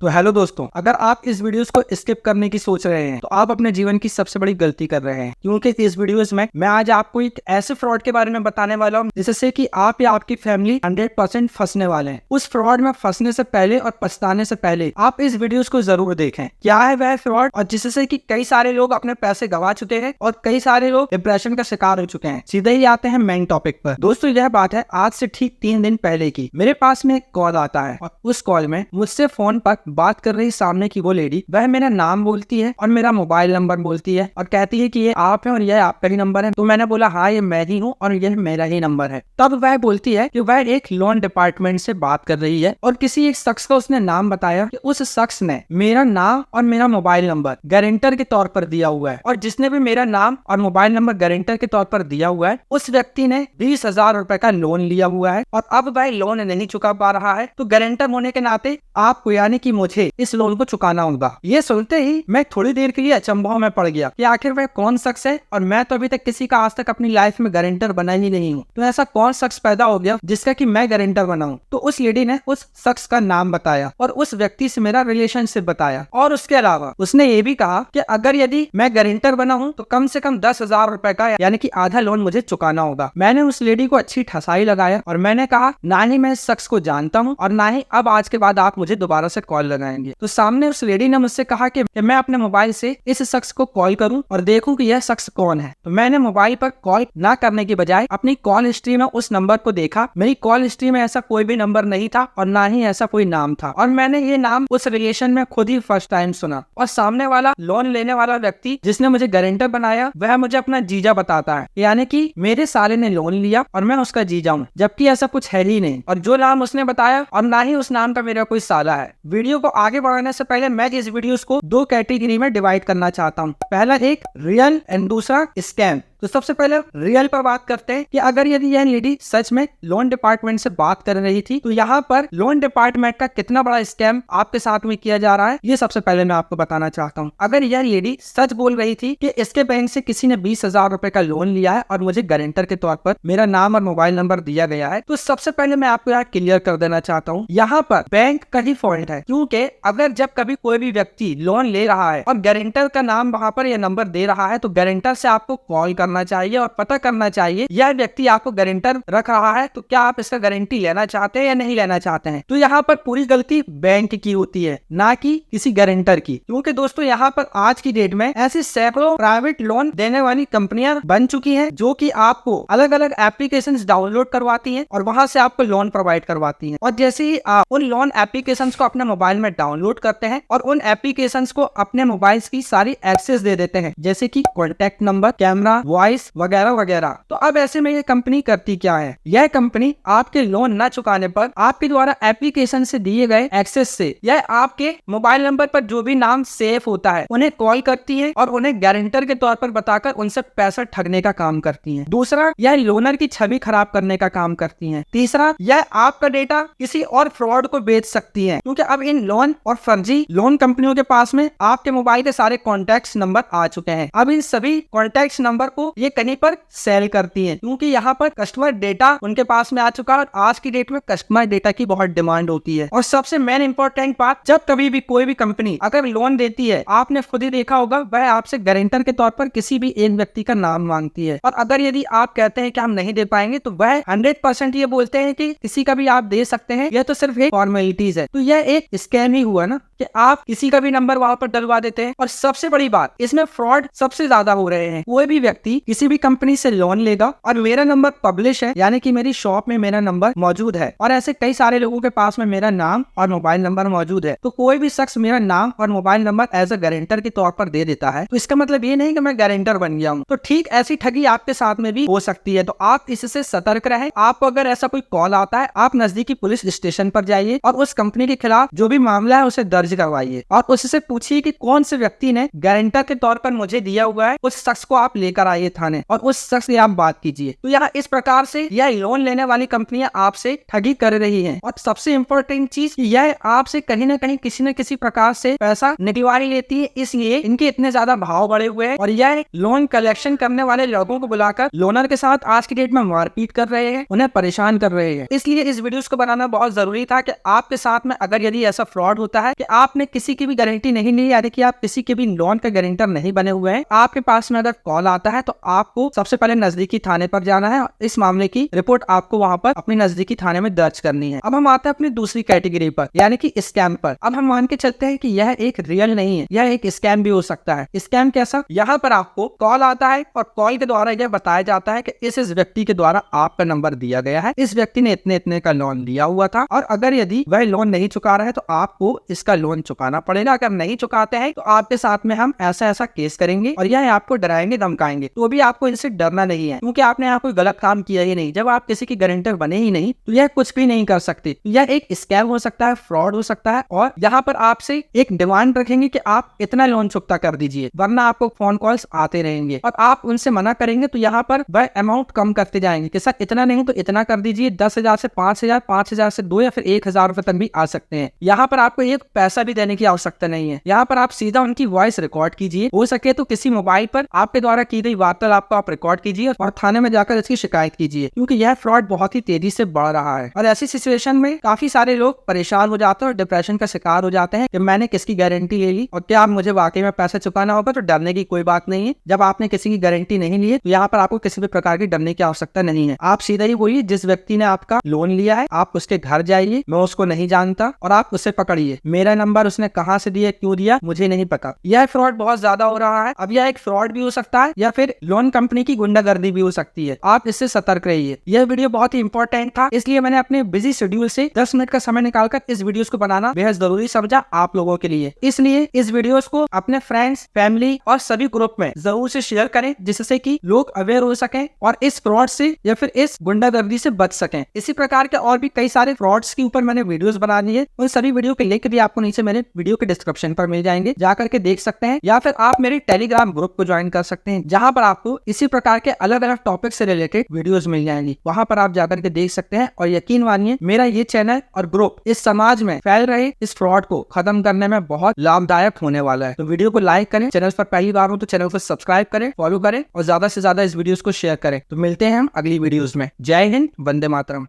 तो हेलो दोस्तों, अगर आप इस वीडियोस को स्किप करने की सोच रहे हैं तो आप अपने जीवन की सबसे बड़ी गलती कर रहे हैं, क्योंकि इस वीडियोस में मैं आज आपको एक ऐसे फ्रॉड के बारे में बताने वाला हूं जिससे कि आप या आपकी फैमिली 100% फंसने वाले हैं। उस फ्रॉड में फंसने से पहले और पछताने से पहले आप इस वीडियोस को जरूर देखें। क्या है वह फ्रॉड और जिससे कि कई सारे लोग अपने पैसे गंवा चुके हैं और कई सारे लोग डिप्रेशन का शिकार हो चुके हैं। सीधे ही आते हैं मेन टॉपिक पर। दोस्तों, यह बात है आज से ठीक 3 दिन पहले की। मेरे पास में एक कॉल आता है और उस कॉल में मुझसे फोन पर बात कर रही सामने की वो लेडी, वह मेरा नाम बोलती है और मेरा मोबाइल नंबर बोलती है और कहती है कि ये आप है और यह आपका ही नंबर है। तो मैंने बोला हाँ, ये मैं ही हूँ और यह मेरा ही नंबर है। तब वह बोलती है कि वह एक लोन डिपार्टमेंट से बात कर रही है और किसी एक शख्स का उसने नाम बताया कि उस शख्स ने मेरा नाम और मेरा मोबाइल नंबर गारंटर के तौर पर दिया हुआ है, और जिसने भी मेरा नाम और मोबाइल नंबर गारंटर के तौर पर दिया हुआ है उस व्यक्ति ने 20,000 रुपए का लोन लिया हुआ है और अब वह लोन नहीं चुका पा रहा है। तो गारंटर होने के नाते आपको यानी कि मुझे इस लोन को चुकाना होगा। ये सुनते ही मैं थोड़ी देर के लिए अचंभव में पड़ गया कि आखिर वह कौन शख्स है, और मैं तो अभी तक किसी का आज तक अपनी लाइफ में गारंटर बना ही नहीं हूँ। तो ऐसा कौन शख्स पैदा हो गया जिसका कि मैं गारंटर बनाऊं? तो उस लेडी ने उस शख्स का नाम बताया और उस व्यक्ति से मेरा रिलेशनशिप बताया, और उसके अलावा उसने ये भी कहा कि अगर यदि मैं गारंटर बना हूं तो कम से कम 10,000 रुपए का यानी कि आधा लोन मुझे चुकाना होगा। मैंने उस लेडी को अच्छी ठसाई लगाया और मैंने कहा ना ही मैं इस शख्स को जानता हूं और ना ही अब आज के बाद आप मुझे दोबारा से कॉल लगाएंगे। तो सामने उस लेडी ने मुझसे कहा कि मैं अपने मोबाइल से इस शख्स को कॉल करूं और देखूं कि यह शख्स कौन है। तो मैंने मोबाइल पर कॉल ना करने की बजाय अपनी कॉल हिस्ट्री में उस नंबर को देखा। मेरी कॉल हिस्ट्री में ऐसा कोई भी नंबर नहीं था और ना ही ऐसा कोई नाम था, और मैंने ये नाम उस रिलेशन में खुद ही फर्स्ट टाइम सुना। और सामने वाला लोन लेने वाला व्यक्ति जिसने मुझे गारंटर बनाया वह मुझे अपना जीजा बताता है, यानी कि मेरे साले ने लोन लिया और मैं उसका जीजा हूँ, जबकि ऐसा कुछ है ही नहीं। और जो नाम उसने बताया और ना ही उस नाम का मेरा कोई साला है। वीडियो को आगे बढ़ाने से पहले मैं इस वीडियो को 2 कैटेगरी में डिवाइड करना चाहता हूँ। पहला एक रियल एंड दूसरा स्कैम। तो सबसे पहले रियल पर बात करते हैं कि अगर यदि यह लेडी सच में लोन डिपार्टमेंट से बात कर रही थी तो यहाँ पर लोन डिपार्टमेंट का कितना बड़ा स्कैम आपके साथ में किया जा रहा है, ये सबसे पहले मैं आपको बताना चाहता हूँ। अगर यह लेडी सच बोल रही थी कि इसके बैंक से किसी ने 20,000 रुपए का लोन लिया है और मुझे गारंटर के तौर पर मेरा नाम और मोबाइल नंबर दिया गया है, तो सबसे पहले मैं आपको यहाँ क्लियर कर देना चाहता हूँ, यहाँ पर बैंक का ही फॉल्ट है। क्योंकि अगर जब कभी कोई भी व्यक्ति लोन ले रहा है और गारंटर का नाम वहां पर यह नंबर दे रहा है तो गारंटर से आपको कॉल करना चाहिए और पता करना चाहिए यह व्यक्ति आपको गारंटर रख रहा है तो क्या आप इसका गारंटी लेना चाहते हैं या नहीं लेना चाहते हैं। तो यहाँ पर पूरी गलती बैंक की होती है, ना कि किसी गारंटर की। क्योंकि दोस्तों यहाँ पर आज की डेट में ऐसी सैकड़ों प्राइवेट लोन देने वाली कंपनियां बन चुकी हैं जो कि आपको अलग अलग एप्लीकेशंस डाउनलोड करवाती हैं और वहां से आपको लोन प्रोवाइड करवाती हैं। और जैसे ही आप उन लोन एप्लीकेशंस को अपने मोबाइल में डाउनलोड करते हैं और उन एप्लीकेशंस को अपने मोबाइल की सारी एक्सेस दे देते हैं, जैसे कि कॉन्टैक्ट नंबर, कैमरा, वॉइस वगैरह वगैरह। तो अब ऐसे में ये कंपनी करती क्या है? यह कंपनी आपके लोन न चुकाने पर आपके द्वारा एप्लीकेशन से दिए गए एक्सेस से यह आपके मोबाइल नंबर पर जो भी नाम सेव होता है उन्हें कॉल करती है और उन्हें गारंटर के तौर पर बताकर उनसे पैसा ठगने का काम करती है। दूसरा, यह लोनर की छवि खराब करने का काम करती है। तीसरा, यह आपका डेटा किसी और फ्रॉड को बेच सकती है, क्योंकि अब इन लोन और फर्जी लोन कंपनियों के पास में आपके मोबाइल के सारे कॉन्टैक्ट नंबर आ चुके हैं। अब इन सभी कॉन्टैक्ट नंबर को ये कहीं पर सेल करती है, क्योंकि यहाँ पर कस्टमर डेटा उनके पास में आ चुका है और आज की डेट में कस्टमर डेटा की बहुत डिमांड होती है। और सबसे मेन इंपॉर्टेंट बात, जब कभी भी कोई भी कंपनी अगर लोन देती है, आपने खुद ही देखा होगा, वह आपसे गारंटर के तौर पर किसी भी एक व्यक्ति का नाम मांगती है। और अगर यदि आप कहते हैं कि हम नहीं दे पाएंगे तो वह 100% ये बोलते हैं कि किसी का भी आप दे सकते हैं, यह तो सिर्फ एक फॉर्मेलिटीज है। तो यह एक स्कैम ही हुआ ना कि आप किसी का भी नंबर वहां पर डलवा देते हैं। और सबसे बड़ी बात, इसमें फ्रॉड सबसे ज्यादा हो रहे हैं। कोई भी व्यक्ति किसी भी कंपनी से लोन लेगा और मेरा नंबर पब्लिश है, यानी कि मेरी शॉप में मेरा नंबर मौजूद है और ऐसे कई सारे लोगों के पास में मेरा नाम और मोबाइल नंबर मौजूद है, तो कोई भी शख्स मेरा नाम और mobile number as a guarantor के तौर पर दे देता है, तो इसका मतलब ये नहीं कि मैं गारंटर बन गया हूँ। तो ठीक ऐसी ठगी आपके साथ में भी हो सकती है। तो आप इससे सतर्क रहें। आपको अगर ऐसा कोई कॉल आता है, आप नजदीकी पुलिस स्टेशन पर जाइए और उस कंपनी के खिलाफ जो भी मामला है उसे दर्ज करवाइए और उससे पूछिए कि कौन से व्यक्ति ने गारंटर के तौर पर मुझे दिया हुआ है, उस शख्स को आप लेकर आइए जाइए थाने और उस शख्स से आप बात कीजिए। तो यहाँ इस प्रकार से यह लोन लेने वाली कंपनियां आपसे ठगी कर रही हैं। और सबसे इम्पोर्टेंट चीज, यह आपसे कहीं ना कहीं किसी न किसी प्रकार से पैसा निकलवा ही लेती है, इसलिए इनके इतने ज्यादा भाव बढ़े हुए हैं। और यह लोन कलेक्शन करने वाले लोगों को बुलाकर लोनर के साथ आज की डेट में मारपीट कर रहे हैं, उन्हें परेशान कर रहे हैं। इसलिए इस वीडियोस को बनाना बहुत जरूरी था कि आपके साथ में अगर यदि ऐसा फ्रॉड होता है कि आपने किसी की भी गारंटी नहीं ली, यानी कि आप किसी के भी लोन का गारंटर नहीं बने हुए हैं, आपके पास में अगर कॉल आता है तो आपको सबसे पहले नजदीकी थाने पर जाना है और इस मामले की रिपोर्ट आपको वहां पर अपनी नजदीकी थाने में दर्ज करनी है। अब हम आते हैं अपनी दूसरी कैटेगरी पर, यानी कि स्कैम पर। अब हम मान के चलते हैं कि यह एक रियल नहीं है, यह एक स्कैम भी हो सकता है। स्कैम कैसा? यहाँ पर आपको कॉल आता है और कॉल के द्वारा यह बताया जाता है कि इस व्यक्ति के द्वारा आपका नंबर दिया गया है, इस व्यक्ति ने इतने इतने का लोन लिया हुआ था और अगर यदि वह लोन नहीं चुका रहा है तो आपको इसका लोन चुकाना पड़ेगा। अगर नहीं चुकाते हैं तो आपके साथ में हम ऐसा ऐसा केस करेंगे और यह आपको डराएंगे धमकाएंगे। तो भी आपको इनसे डरना नहीं है, क्योंकि आपने यहाँ कोई गलत काम किया ही नहीं। जब आप किसी की गारंटर बने ही नहीं तो यह कुछ भी नहीं कर सकते। यह एक स्कैम हो सकता है, फ्रॉड हो सकता है और यहाँ पर आपसे एक डिमांड रखेंगे कि आप इतना लोन चुकता कर दीजिए, वरना आपको फोन कॉल्स आते रहेंगे और आप उनसे मना करेंगे तो यहाँ पर वह अमाउंट कम करते जाएंगे कि सर इतना नहीं तो इतना कर दीजिए, 10,000 से 5,000, 5,000 से 2 या फिर 1,000 रुपए तक भी आ सकते हैं। यहाँ पर आपको एक पैसा भी देने की आवश्यकता नहीं है। यहाँ पर आप सीधा उनकी वॉइस रिकॉर्ड कीजिए, हो सके तो किसी मोबाइल पर आपके द्वारा की गई वार्तालाप को आप रिकॉर्ड कीजिए और थाने में जाकर इसकी शिकायत कीजिए, क्योंकि यह फ्रॉड बहुत ही तेजी से बढ़ रहा है। और ऐसी सिचुएशन में काफी सारे लोग परेशान हो जाते हैं और डिप्रेशन का शिकार हो जाते हैं कि मैंने किसकी गारंटी ले ली और क्या मुझे वाकई में पैसा चुकाना होगा। तो डरने की कोई बात नहीं है। जब आपने किसी की गारंटी नहीं ली है तो यहाँ पर आपको किसी भी प्रकार की डरने की आवश्यकता नहीं है। आप सीधा ही बोलिए, जिस व्यक्ति ने आपका लोन लिया है आप उसके घर जाइए, मैं उसको नहीं जानता, और आप उसे पकड़िए। मेरा नंबर उसने कहाँ से दिया, क्यों दिया, मुझे नहीं पता। यह फ्रॉड बहुत ज्यादा हो रहा है। अब यह एक फ्रॉड भी हो सकता है या फिर लोन कंपनी की गुंडागर्दी भी हो सकती है। आप इससे सतर्क रहिए। यह वीडियो बहुत ही इंपॉर्टेंट था, इसलिए मैंने अपने बिजी शेड्यूल से 10 मिनट का समय निकालकर इस वीडियोस को बनाना बेहद जरूरी समझा आप लोगों के लिए। इसलिए इस वीडियोस को अपने फ्रेंड्स, फैमिली और सभी ग्रुप में जरूर से शेयर करें, जिससे कि लोग अवेयर हो सकें और इस फ्रॉड से या फिर इस गुंडागर्दी से बच सकें। इसी प्रकार के और भी कई सारे फ्रॉड्स के ऊपर मैंने वीडियोस बना दी है। उन सभी वीडियो के लिंक भी आपको नीचे मेरे वीडियो के डिस्क्रिप्शन पर मिल जाएंगे, जाकर के देख सकते हैं, या फिर आप मेरे टेलीग्राम ग्रुप को ज्वाइन कर सकते हैं, जहां पर आपको इसी प्रकार के अलग अलग टॉपिक से रिलेटेड वीडियोस मिल जाएंगी। वहां पर आप जाकर के देख सकते हैं। और यकीन मानिए, मेरा ये चैनल और ग्रुप इस समाज में फैल रहे इस फ्रॉड को खत्म करने में बहुत लाभदायक होने वाला है। तो वीडियो को लाइक करें, चैनल पर पहली बार हो तो चैनल को सब्सक्राइब करें, फॉलो करें और ज्यादा से ज्यादा इस वीडियोस को शेयर करें। तो मिलते हैं हम अगली वीडियोस में। जय हिंद, वंदे मातरम।